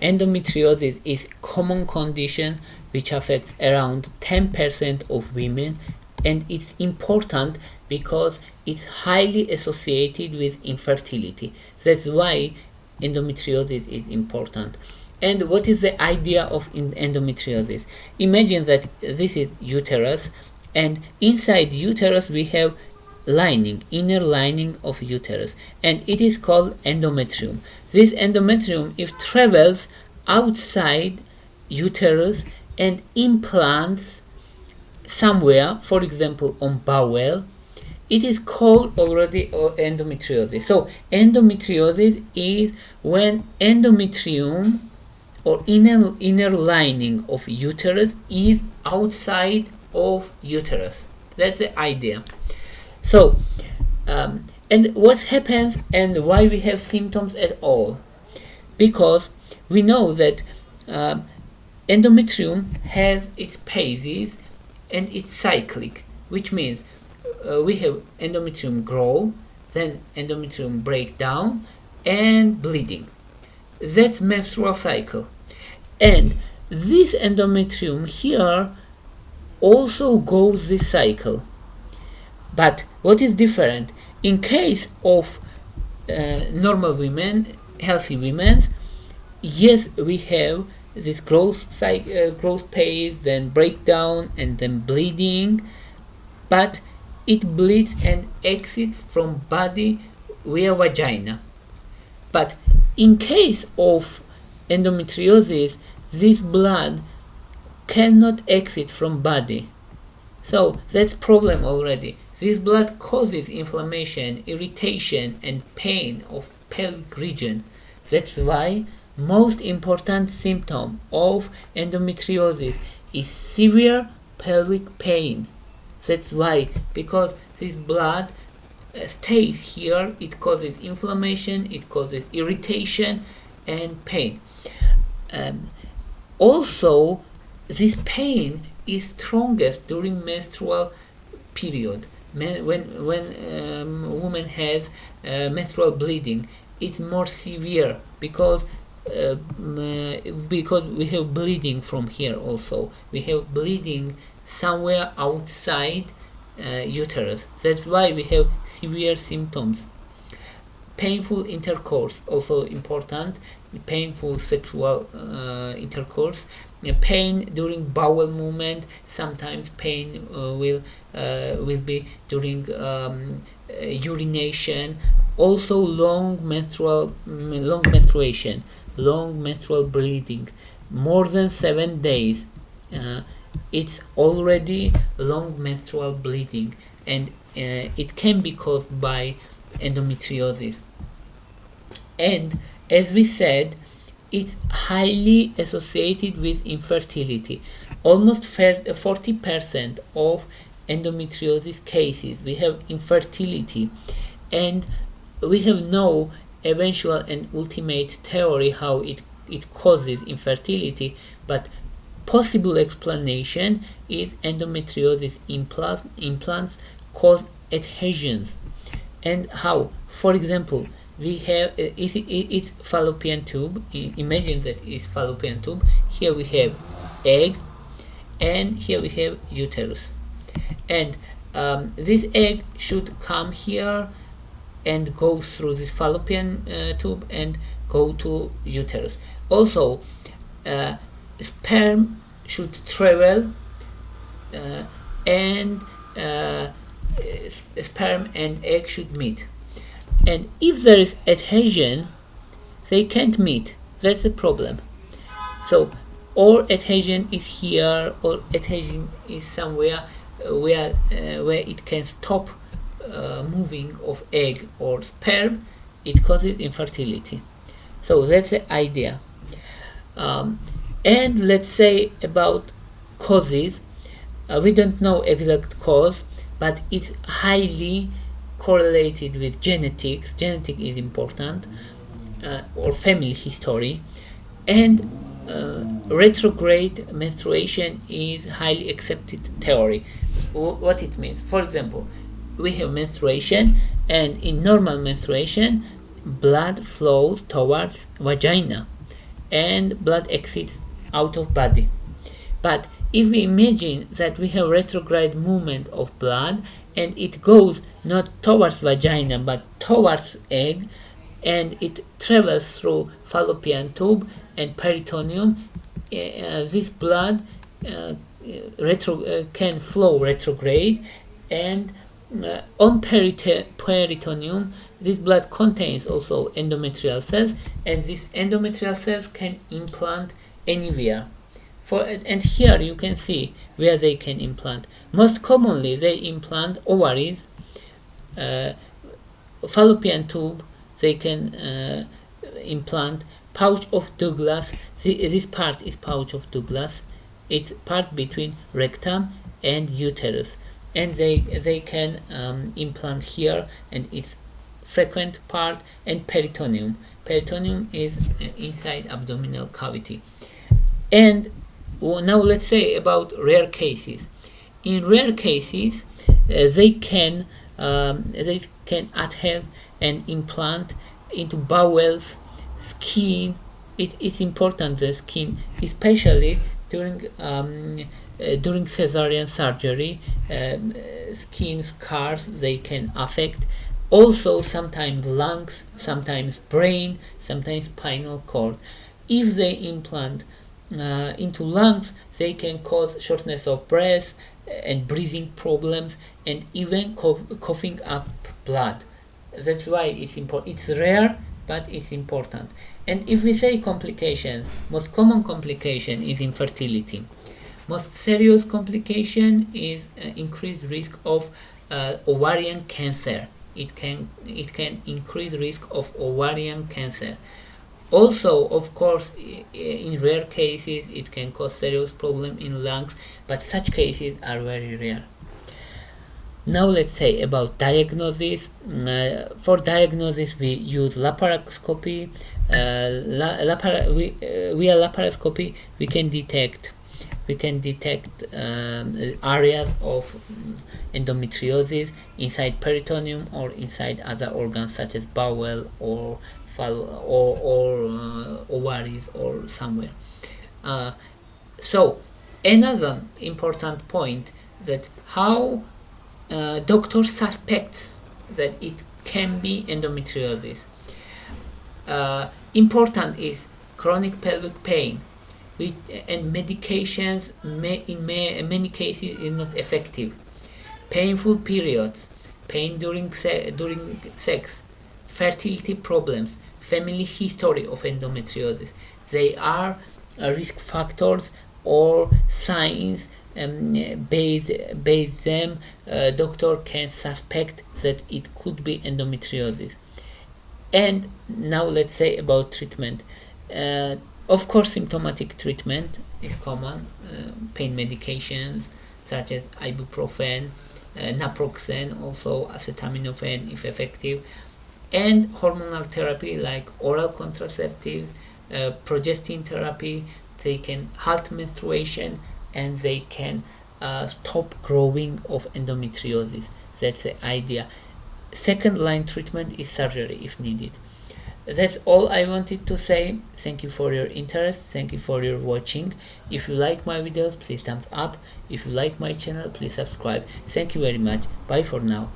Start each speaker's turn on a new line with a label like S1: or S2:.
S1: Endometriosis is a common condition which affects around 10% of women, and it's important because it's highly associated with infertility. That's why endometriosis is important. And what is the idea of endometriosis? Imagine that this is uterus, and inside uterus we have lining, inner lining of uterus, and it is called endometrium. This endometrium, if travels outside uterus and implants somewhere, for example on bowel, it is called already endometriosis. So endometriosis is when endometrium or inner lining of uterus is outside of uterus. That's the idea. So and what happens and why we have symptoms at all? Because we know that endometrium has its phases and it's cyclic, which means we have endometrium grow, then endometrium break down and bleeding. That's menstrual cycle. And this endometrium here also goes this cycle. But what is different? In case of normal women, healthy women, yes, we have this growth phase, then breakdown, and then bleeding, but it bleeds and exits from body via vagina. But in case of endometriosis, this blood cannot exit from body. So that's problem already. This blood causes inflammation, irritation, and pain of pelvic region. That's why most important symptom of endometriosis is severe pelvic pain. That's why, because this blood stays here, it causes inflammation, it causes irritation and pain. Also, this pain is strongest during menstrual period. When woman has menstrual bleeding, it's more severe because we have bleeding from here also. We have bleeding somewhere outside uterus. That's why we have severe symptoms. Painful intercourse, also important. Painful sexual intercourse. Pain during bowel movement. Sometimes pain will be during urination. Also long menstruation, long menstrual bleeding, more than 7 days. It's already long menstrual bleeding, and it can be caused by endometriosis. And as we said, it's highly associated with infertility. Almost 40% of endometriosis cases we have infertility, and we have no eventual and ultimate theory how it causes infertility, but possible explanation is endometriosis implants cause adhesions. And how? For example, we have it's fallopian tube. Imagine that it's fallopian tube. Here we have egg, and here we have uterus, and this egg should come here and go through this fallopian tube and go to uterus. Also, sperm should travel, and sperm and egg should meet. And if there is adhesion, they can't meet. That's a problem. So, or adhesion is here, or adhesion is somewhere where it can stop moving of egg or sperm. It causes infertility. So that's the idea. And let's say about causes, we don't know exact cause, but it's highly correlated with genetics. Genetic is important, or family history, and retrograde menstruation is highly accepted theory. What it means? For example, we have menstruation, and in normal menstruation, blood flows towards vagina, and blood exits out of body. But if we imagine that we have retrograde movement of blood and it goes not towards vagina but towards egg, and it travels through fallopian tube and peritoneum, this blood can flow retrograde, and on peritoneum this blood contains also endometrial cells, and these endometrial cells can implant anywhere. And here you can see where they can implant. Most commonly they implant ovaries, fallopian tube, they can implant pouch of Douglas. This part is pouch of Douglas. It's part between rectum and uterus, and they can implant here, and it's frequent part, and peritoneum. Peritoneum is inside abdominal cavity. And now let's say about rare cases. In rare cases, they can adhere and implant into bowels, skin. It's important, the skin, especially during cesarean surgery. Skin scars they can affect. Also sometimes lungs, sometimes brain, sometimes spinal cord. If they implant into lungs, they can cause shortness of breath and breathing problems, and even coughing up blood. That's why it's important. It's rare, but it's important. And if we say complications, most common complication is infertility. Most serious complication is increased risk of ovarian cancer. It can increase risk of ovarian cancer. Also, of course, in rare cases, it can cause serious problem in lungs, but such cases are very rare. Now let's say about diagnosis. For diagnosis, we use laparoscopy. Via laparoscopy, we can detect areas of endometriosis inside peritoneum or inside other organs such as bowel or ovaries or somewhere. So another important point, that how doctor suspects that it can be endometriosis. Important is chronic pelvic pain, and medications in many cases is not effective. Painful periods, pain during sex, fertility problems, family history of endometriosis. They are risk factors or signs. Based them, doctor can suspect that it could be endometriosis. And now let's say about treatment. Of course, symptomatic treatment is common. Pain medications such as ibuprofen, naproxen, also acetaminophen if effective, and hormonal therapy like oral contraceptives, progestin therapy. They can halt menstruation, and they can stop growing of endometriosis. That's the idea. Second line treatment is surgery if needed. That's all I wanted to say. Thank you for your interest. Thank you for your watching. If you like my videos, please thumbs up. If you like my channel, please subscribe. Thank you very much. Bye for now.